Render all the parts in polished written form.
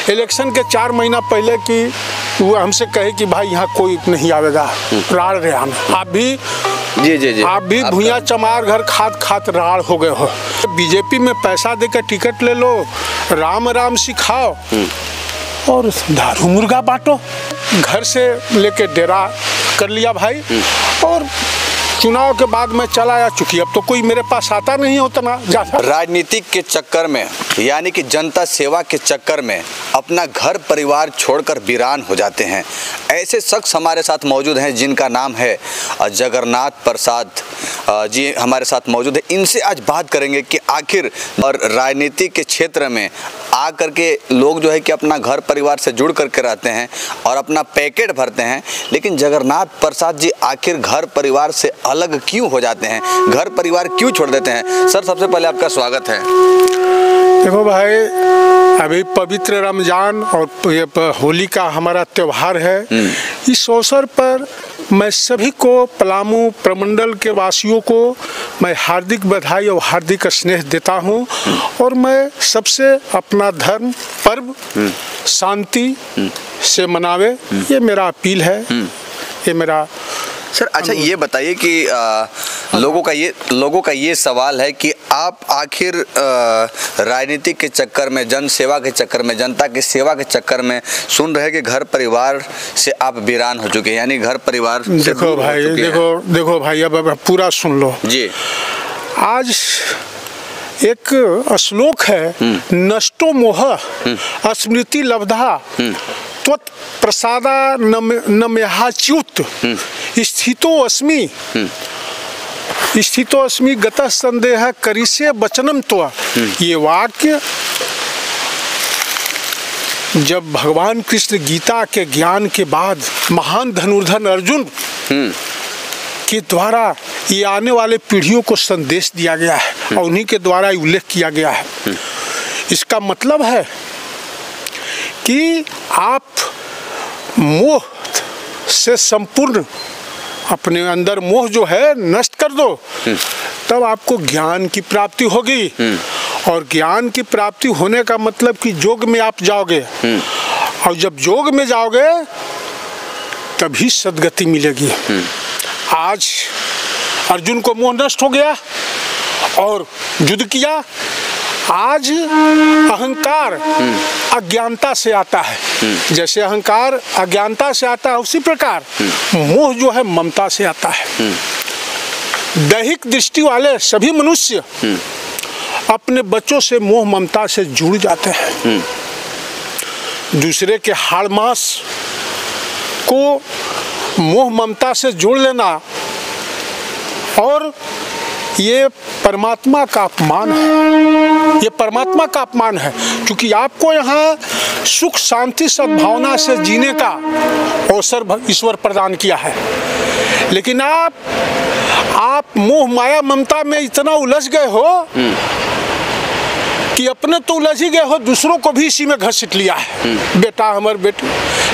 Election के 4 महीना पहले की वो हमसे कहे कि भाई यहाँ कोई नहीं आवेगा राड़ रेहान। आप भी जी आप भी भुइयाँ चमार घर खात राड़ हो गए हो। बीजेपी में पैसा देकर टिकट ले लो, राम राम सिखाओ और दारू मुर्गा बांटो। घर से लेके डेरा कर लिया भाई, और चुनाव के बाद में चला आ चुकी। अब तो कोई मेरे पास आता नहीं होता ना ज़्यादा। राजनीतिक के चक्कर में, यानी कि जनता सेवा के चक्कर में अपना घर परिवार छोड़कर वीरान हो जाते हैं। ऐसे शख्स हमारे साथ मौजूद हैं जिनका नाम है जगन्नाथ प्रसाद जी हमारे साथ मौजूद है। इनसे आज बात करेंगे कि आखिर और राजनीति के क्षेत्र में आकर के लोग जो है कि अपना घर परिवार से जुड़ करके रहते हैं और अपना पैकेट भरते हैं, लेकिन जगन्नाथ प्रसाद जी आखिर घर परिवार से अलग क्यों हो जाते हैं, घर परिवार क्यों छोड़ देते हैं? सर, सबसे पहले आपका स्वागत है। देखो भाई, अभी पवित्र रमजान और ये होली का हमारा त्यौहार है। इस अवसर पर मैं सभी को, पलामू प्रमंडल के वासियों को मैं हार्दिक बधाई और हार्दिक स्नेह देता हूं। और मैं सबसे अपना धर्म पर्व शांति से मनावे, ये मेरा अपील है, ये मेरा। सर अच्छा, ये बताइए कि लोगों का ये सवाल है कि आप आखिर राजनीतिक के चक्कर में, जन सेवा के चक्कर में, जनता की सेवा के चक्कर में सुन रहे कि घर परिवार से आप वीरान हो चुके हैं, यानी घर परिवार से देखो भाई, देखो भाई, अब पूरा सुन लो जी। आज एक श्लोक है, नष्टो मोह स्मृति लब्धा त्वत् प्रसादा नम्याच्युत स्थितो अस्मि गतः संदेह करिष्ये वचनम त्वा। ये वाक्य जब भगवान कृष्ण गीता के ज्ञान के बाद महान धनुर्धर अर्जुन के द्वारा ये आने वाले पीढ़ियों को संदेश दिया गया है और उन्हीं के द्वारा उल्लेख किया गया है। इसका मतलब है कि आप मोह से संपूर्ण अपने अंदर मोह जो है नष्ट कर दो, तब आपको ज्ञान की प्राप्ति होगी। और ज्ञान की प्राप्ति होने का मतलब कि योग में आप जाओगे, और जब योग में जाओगे तभी सद्गति मिलेगी। आज अर्जुन को मोह नष्ट हो गया और युद्ध किया। आज अहंकार अज्ञानता से आता है, जैसे अहंकार अज्ञानता से आता है उसी प्रकार मोह जो है ममता से आता है। दैहिक दृष्टि वाले सभी मनुष्य अपने बच्चों से मोह ममता से जुड़ जाते हैं। दूसरे के हाड़ मांस को मोह ममता से जोड़ लेना और ये परमात्मा का अपमान है, ये परमात्मा का अपमान है। क्योंकि आपको यहाँ सुख शांति सद्भावना से जीने का अवसर ईश्वर प्रदान किया है, लेकिन आप मोह माया ममता में इतना उलझ गए हो कि अपने तो उलझ ही गए हो, दूसरों को भी इसी में घसीट लिया है। बेटा हमारे बेटे।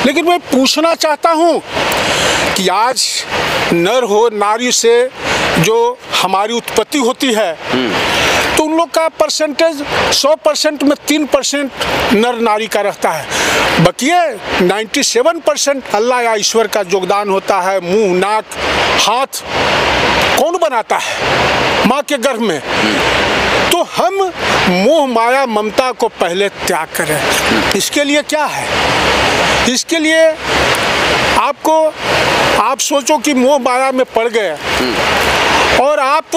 लेकिन मैं पूछना चाहता हूँ कि आज नर हो नारी से जो हमारी उत्पत्ति होती है, तो उन लोग का परसेंटेज 100% में 3% नर नारी का रहता है। बकिए 97% अल्लाह या ईश्वर का योगदान होता है। मुंह, नाक, हाथ कौन बनाता है? माँ के गर्भ में। तो हम मोह माया ममता को पहले त्याग करें। इसके लिए क्या है? इसके लिए आप सोचो कि मोह माया में पड़ गए और आप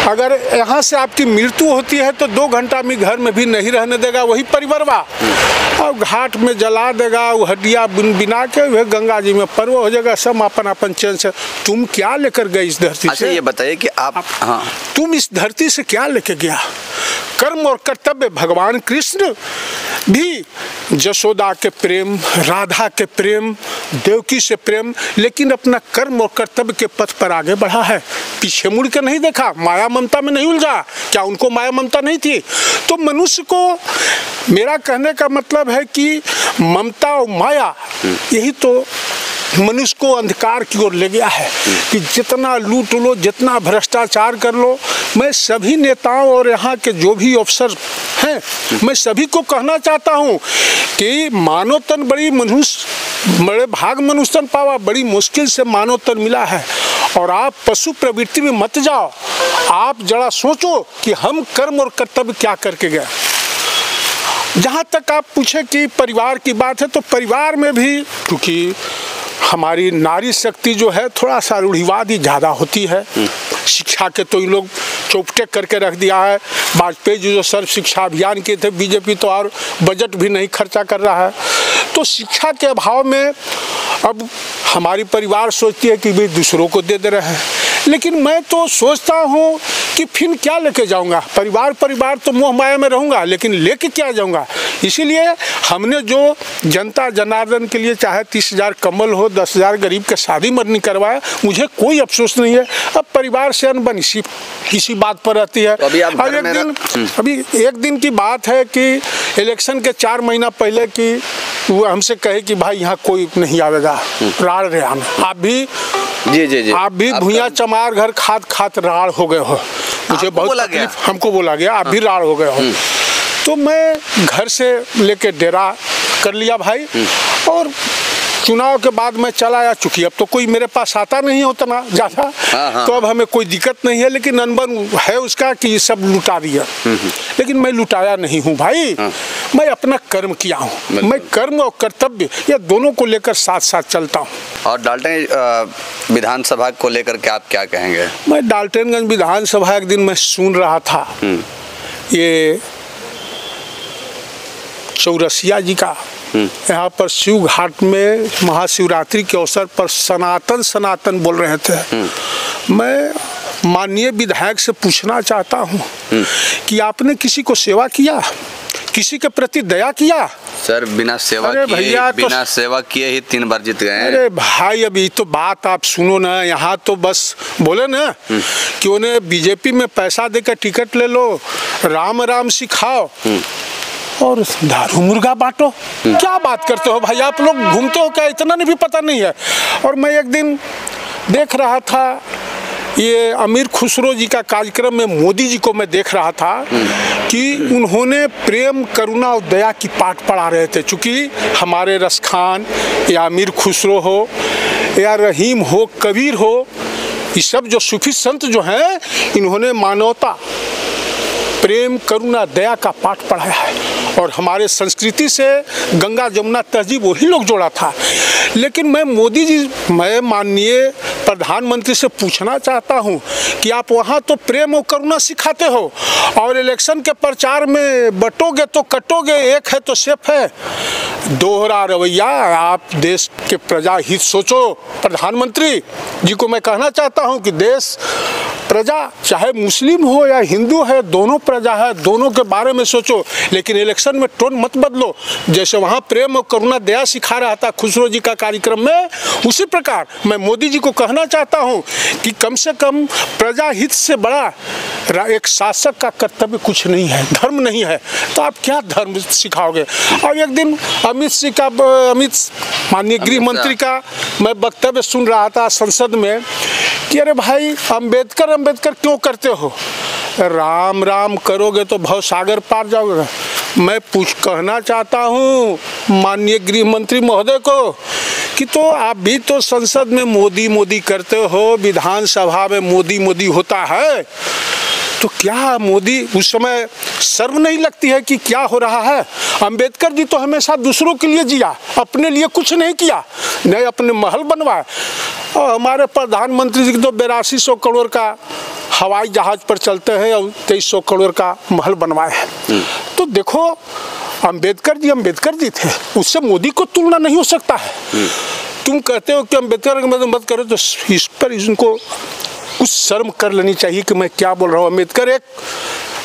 अगर यहाँ से आपकी मृत्यु होती है तो 2 घंटा में घर में भी नहीं रहने देगा वही परिवारवा, और घाट में जला देगा, वो हड्डियाँ बिना के वह गंगा जी में पर्व हो जाएगा। सब अपन चैन से। तुम क्या लेकर गए इस धरती से? ये बताइए कि आप तुम इस धरती से क्या लेकर गया? कर्म और कर्तव्य। भगवान कृष्ण भी यशोदा के प्रेम, राधा के प्रेम, देवकी से प्रेम, लेकिन अपना कर्म और कर्तव्य के पथ पर आगे बढ़ा है। पीछे मुड़ के नहीं देखा, माया ममता में नहीं उलझा। क्या उनको माया ममता नहीं थी? तो मनुष्य को, मेरा कहने का मतलब है कि ममता और माया यही तो मनुष्य को अंधकार की ओर ले गया है कि जितना लूट लो, जितना भ्रष्टाचार कर लो। मैं सभी नेताओं और यहाँ के जो भी अफसर हैं, मैं सभी को कहना चाहता हूँ कि मानव तन बड़े भाग मनुष्य तन पावा, बड़ी मुश्किल से मानव तन मिला है। और आप पशु प्रवृत्ति में मत जाओ, आप जरा सोचो कि हम कर्म और कर्तव्य क्या करके गए। जहाँ तक आप पूछे कि परिवार की बात है, तो परिवार में भी क्योंकि हमारी नारी शक्ति जो है थोड़ा सा रूढ़िवादी ज़्यादा होती है। शिक्षा के तो इन लोग चौपटे करके रख दिया है। वाजपेयी जी जो सर्व शिक्षा अभियान के थे, बीजेपी तो और बजट भी नहीं खर्चा कर रहा है। तो शिक्षा के अभाव में अब हमारी परिवार सोचती है कि भाई दूसरों को दे रहे हैं, लेकिन मैं तो सोचता हूँ कि फिर क्या लेके जाऊँगा। परिवार तो मोह माया में रहूँगा, लेकिन लेके क्या जाऊँगा। इसीलिए हमने जो जनता जनार्दन के लिए चाहे 30,000 कमल हो, 10,000 गरीब के शादी मरनी करवाए, मुझे कोई अफसोस नहीं है। अब परिवार से अनबन इसी बात पर रहती है। अभी एक दिन की बात है कि इलेक्शन के 4 महीना पहले की वो हमसे कहे कि भाई यहाँ कोई नहीं आवेगा राड़ रेहा में। आप भी जी आप भी भुइयां चमार घर खात राड़ हो गए हो। मुझे बहुत तकलीफ, हमको बोला गया आप भी राड़ हो गए हो। तो मैं घर से लेके डेरा कर लिया भाई, और चुनाव के बाद मैं चला आया। चूंकि अब तो कोई मेरे पास आता नहीं होता ना ज़्यादा, तो अब हमें कोई दिक्कत नहीं है। लेकिन अनबन है उसका कि ये सब लुटा दिया, लेकिन मैं लुटाया नहीं हूँ भाई। मैं अपना कर्म किया हूँ। मैं कर्म और कर्तव्य ये दोनों को लेकर साथ साथ चलता हूँ। और डाल्टन विधानसभा को लेकर के आप क्या कहेंगे? मैं डाल्टनगंज विधानसभा एक दिन मैं सुन रहा था, ये चौरसिया जी का यहाँ पर शिव घाट में महाशिवरात्रि के अवसर पर सनातन बोल रहे थे। मैं माननीय विधायक से पूछना चाहता हूँ कि आपने किसी को सेवा किया, किसी के प्रति दया किया? सर बिना सेवा किए ही 3 बार जीत गए। अरे भाई अभी तो बात आप सुनो ना, यहाँ तो बस बोले ना कि उन्हें बीजेपी में पैसा देकर टिकट ले लो, राम राम सिखाओ और दारू मुर्गा बांटो। क्या बात करते हो भाई, आप लोग घूमते हो क्या? इतना नहीं भी पता नहीं है। और मैं एक दिन देख रहा था ये अमीर खुसरो जी का कार्यक्रम में, मोदी जी को मैं देख रहा था कि उन्होंने प्रेम करुणा और दया की पाठ पढ़ा रहे थे। चूँकि हमारे रसखान या अमीर खुसरो हो या रहीम हो, कबीर हो, ये सब जो सूफी संत जो हैं, इन्होंने मानवता, प्रेम करुणा दया का पाठ पढ़ाया है। और हमारे संस्कृति से गंगा जमुना तहजीब वही लोग जोड़ा था। लेकिन मैं माननीय प्रधानमंत्री से पूछना चाहता हूं कि आप वहां तो प्रेम और करुणा सिखाते हो, और इलेक्शन के प्रचार में बटोगे तो कटोगे, एक है तो सेफ है। दोहरा रवैया। आप देश के प्रजा हित सोचो। प्रधानमंत्री जी को मैं कहना चाहता हूं कि देश प्रजा चाहे मुस्लिम हो या हिंदू है, दोनों प्रजा है, दोनों के बारे में सोचो। लेकिन इलेक्शन में टोन मत बदलो। जैसे वहाँ प्रेम और करुणा दया सिखा रहा था खुसरो जी का कार्यक्रम में, उसी प्रकार मैं मोदी जी को कहना चाहता हूँ कि कम से कम प्रजा हित से बड़ा एक शासक का कर्तव्य कुछ नहीं है, धर्म नहीं है। तो आप क्या धर्म सिखाओगे? और एक दिन माननीय गृह मंत्री का मैं वक्तव्य सुन रहा था संसद में कि अरे भाई अंबेडकर क्यों करते हो? राम राम करोगे तो भव सागर पार जाओगे। मैं कहना चाहता हूँ माननीय गृह मंत्री महोदय को कि तो आप भी तो संसद में मोदी करते हो, विधानसभा में मोदी होता है, तो क्या मोदी उस समय शर्म नहीं लगती है कि क्या हो रहा है? अंबेडकर जी तो हमेशा दूसरों के लिए जिया, अपने लिए कुछ नहीं किया, नहीं अपने महल बनवाए। और हमारे प्रधानमंत्री जी तो 8200 करोड़ का हवाई जहाज पर चलते हैं और 2300 करोड़ का महल बनवाए हैं। तो देखो अंबेडकर जी थे, उससे मोदी को तुलना नहीं हो सकता है। तुम कहते हो कि अंबेडकर मत करो, तो इस पर इनको कुछ शर्म कर लेनी चाहिए कि मैं क्या बोल रहा हूँ। अंबेडकर एक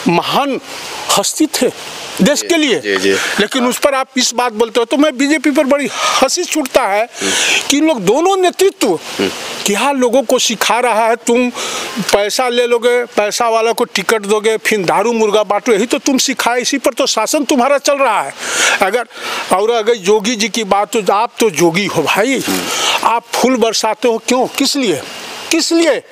महान हस्ती थे देश के लिए, लेकिन उस पर आप इस बात बोलते हो। तो मैं बीजेपी पर बड़ी हंसी छूटता है कि इन लोग दोनों नेतृत्व क्या लोगों को सिखा रहा है। तुम पैसा ले लोगे, पैसा वाला को टिकट दोगे, फिर दारू मुर्गा बांटो, यही तो तुम सिखाए, इसी पर तो शासन तुम्हारा चल रहा है। अगर योगी जी की बात, तो आप तो जोगी हो भाई, आप फूल बरसाते हो क्यों, किस लिए, किस लिए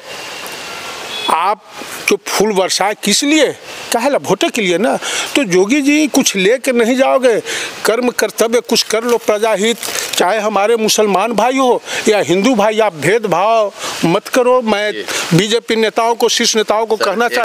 आप जो फूल बरसाए, किस लिए, काहे, वोटे के लिए ना। तो जोगी जी कुछ लेके नहीं जाओगे, कर्म कर्तव्य कुछ कर लो प्रजाहित। चाहे हमारे मुसलमान भाई हो या हिंदू भाई, आप भेदभाव मत करो। मैं बीजेपी नेताओं को, शीर्ष नेताओं को कहना चाहता